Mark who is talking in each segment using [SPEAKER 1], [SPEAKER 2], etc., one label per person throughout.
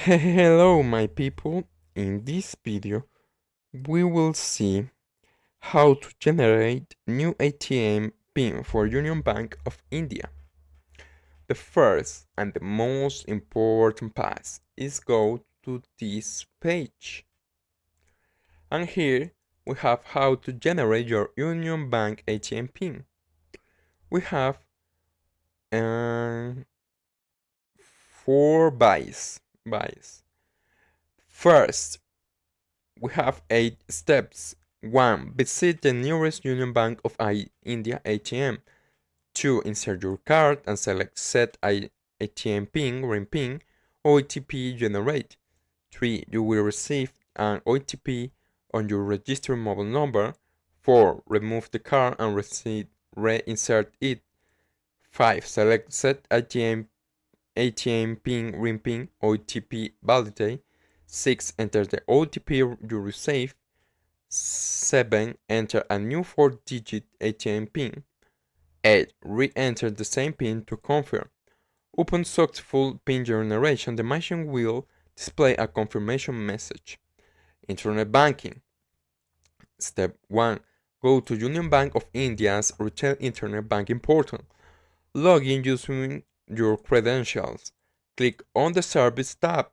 [SPEAKER 1] Hello my people, in this video we will see how to generate new ATM PIN for Union Bank of India. The first and the most important pass is go to this page. And here we have how to generate your Union Bank ATM PIN. We have 4 buys. First, we have 8 steps. 1. Visit the nearest Union Bank of India ATM. 2. Insert your card and select Set ATM PIN, RIN PIN, OTP Generate. 3. You will receive an OTP on your registered mobile number. 4. Remove the card and reinsert it. 5. Select Set ATM PIN, RIN PIN, OTP Validate. 6. Enter the OTP you received. 7. Enter a new 4-digit ATM PIN. 8. Re-enter the same PIN to confirm. Upon successful PIN generation, the machine will display a confirmation message. Internet banking. Step 1. Go to Union Bank of India's retail internet banking portal. Log in using your credentials. Click on the Service tab.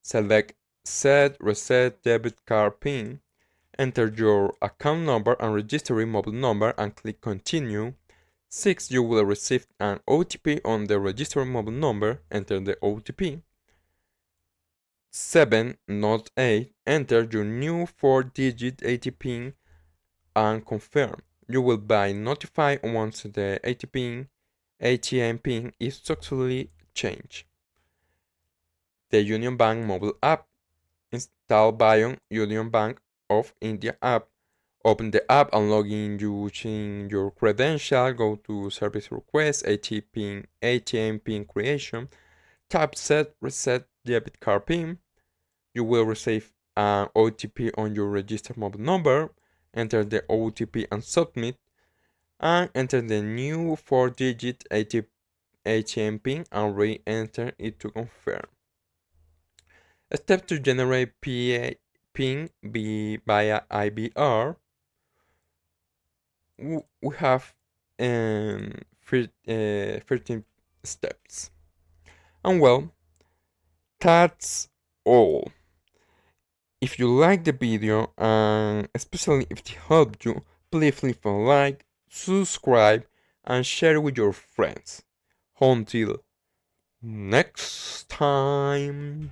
[SPEAKER 1] Select Set Reset Debit Card PIN. Enter your account number and registered mobile number and click Continue. 6. You will receive an OTP on the registered mobile number. Enter the OTP. 7. Not 8. Enter your new 4-digit ATM PIN and confirm. You will be notified once the ATM PIN is successfully changed. The Union Bank mobile app. Install Bion Union Bank of India app. Open the app and log in using your credential. Go to Service Request, ATM PIN Creation. Tap Set Reset Debit Card PIN. You will receive an OTP on your registered mobile number. Enter the OTP and submit. And enter the new 4-digit ATM PIN and re-enter it to confirm. Step to generate PIN via IBR. We have 13 steps. And well, that's all. If you like the video and especially if it helped you, please leave a like, subscribe and share with your friends. Until next time.